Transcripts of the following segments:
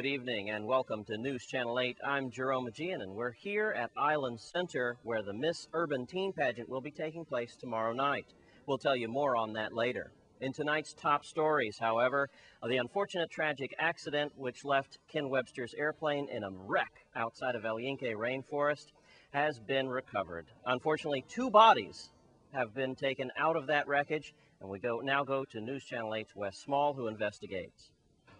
Good evening and welcome to News Channel 8. I'm Jerome Aegean and we're here at Island Center where the Miss Urban Teen Pageant will be taking place tomorrow night. We'll tell you more on that later. In tonight's top stories, however, the unfortunate tragic accident which left Ken Webster's airplane in a wreck outside of El Yunque Rainforest has been recovered. Unfortunately, 2 bodies have been taken out of that wreckage, and we now go to News Channel 8's Wes Small, who investigates.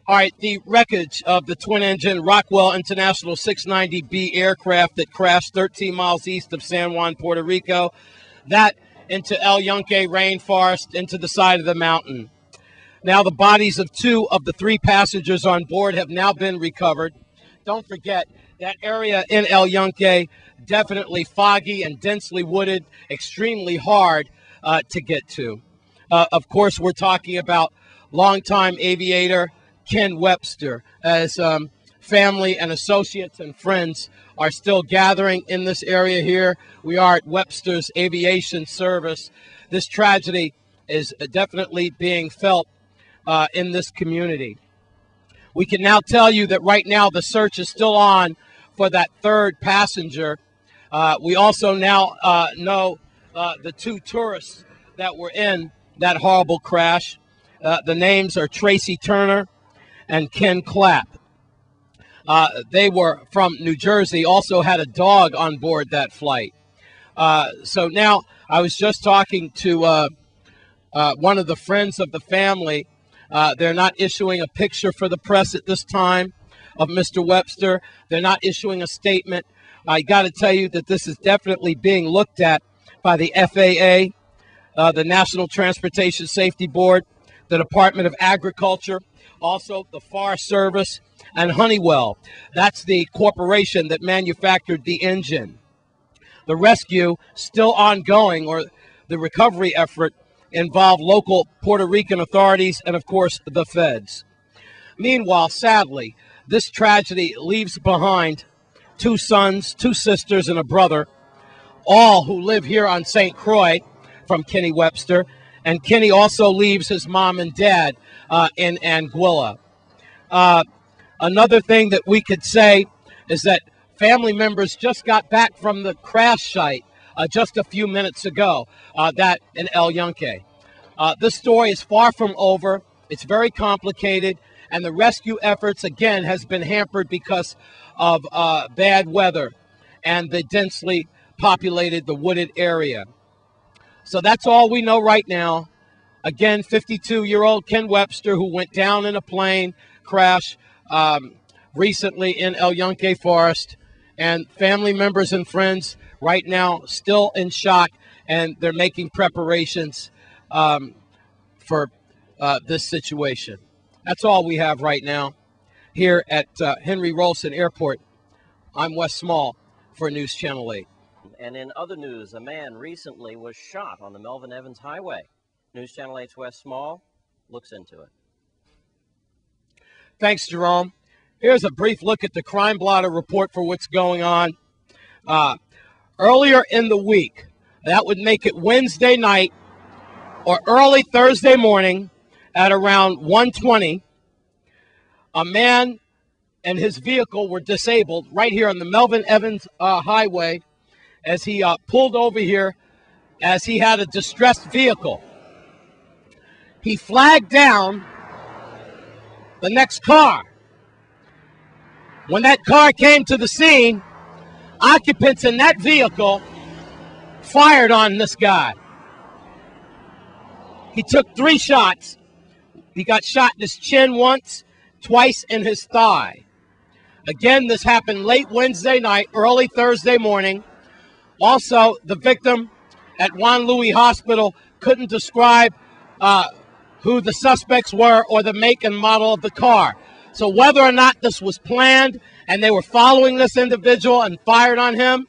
All right, the wreckage of the twin-engine Rockwell International 690B aircraft that crashed 13 miles east of San Juan, Puerto Rico, that into El Yunque Rainforest, into the side of the mountain. Now the bodies of 2 of the 3 passengers on board have now been recovered. Don't forget, that area in El Yunque, definitely foggy and densely wooded, extremely hard to get to. Of course, we're talking about longtime aviator Ken Webster, as family and associates and friends are still gathering in this area here. We are at Webster's Aviation Service. This tragedy is definitely being felt in this community. We can now tell you that right now the search is still on for that 3rd passenger. We also now know the 2 tourists that were in that horrible crash. The names are Tracy Turner and Ken Clapp. They were from New Jersey, also had a dog on board that flight. So now I was just talking to one of the friends of the family. They're not issuing a picture for the press at this time of Mr. Webster. They're not issuing a statement. I got to tell you that this is definitely being looked at by the FAA, the National Transportation Safety Board, the Department of Agriculture, also the Forest Service, and Honeywell. That's the corporation that manufactured the engine. The rescue still ongoing, or the recovery effort, involved local Puerto Rican authorities and, of course, the feds. Meanwhile, sadly, this tragedy leaves behind 2 sons, 2 sisters, and a brother, all who live here on St. Croix from Kenny Webster. And Kenny also leaves his mom and dad in Anguilla. Another thing that we could say is that family members just got back from the crash site just a few minutes ago, that in El Yunque. This story is far from over. It's very complicated, and the rescue efforts, again, has been hampered because of bad weather and the densely populated, the wooded area. So that's all we know right now. Again, 52-year-old Ken Webster, who went down in a plane crash recently in El Yunque Forest, and family members and friends right now still in shock, and they're making preparations for this situation. That's all we have right now here at Henry Rolson Airport. I'm Wes Small for News Channel 8. And in other news, a man recently was shot on the Melvin Evans Highway. News Channel 8's Wes Small looks into it. Thanks, Jerome. Here's a brief look at the Crime Blotter report for what's going on. Earlier in the week, that would make it Wednesday night or early Thursday morning at around 1:20, a man and his vehicle were disabled right here on the Melvin Evans Highway as he pulled over here as he had a distressed vehicle. He flagged down the next car. When that car came to the scene, occupants in that vehicle fired on this guy. He took 3 shots. He got shot in his chin once, twice in his thigh. Again, this happened late Wednesday night, early Thursday morning. Also, the victim at Juan Louis Hospital couldn't describe who the suspects were or the make and model of the car. So whether or not this was planned and they were following this individual and fired on him,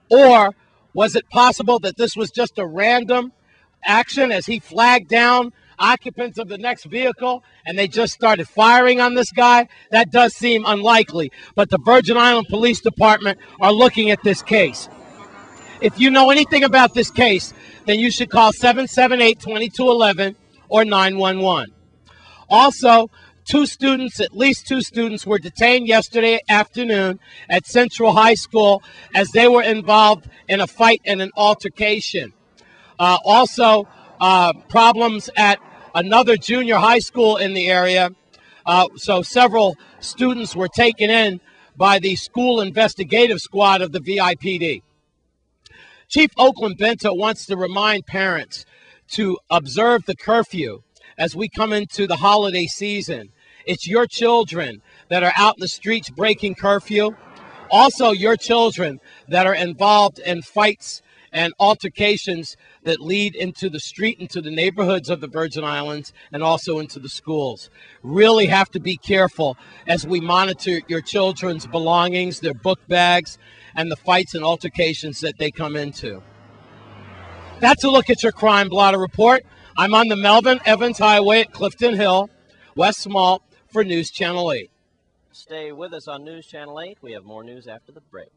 or was it possible that this was just a random action as he flagged down occupants of the next vehicle and they just started firing on this guy? That does seem unlikely, but the Virgin Island Police Department are looking at this case. If you know anything about this case, then you should call 778-2211 or 911. Also, At least two students were detained yesterday afternoon at Central High School as they were involved in a fight and an altercation. Also, problems at another junior high school in the area. So several students were taken in by the school investigative squad of the VIPD. Chief Oakland Bento wants to remind parents to observe the curfew as we come into the holiday season. It's your children that are out in the streets breaking curfew. Also, your children that are involved in fights and altercations that lead into the street, into the neighborhoods of the Virgin Islands, and also into the schools. Really have to be careful as we monitor your children's belongings, their book bags, and the fights and altercations that they come into. That's a look at your Crime Blotter Report. I'm on the Melvin Evans Highway at Clifton Hill, West Small, for News Channel 8. Stay with us on News Channel 8. We have more news after the break.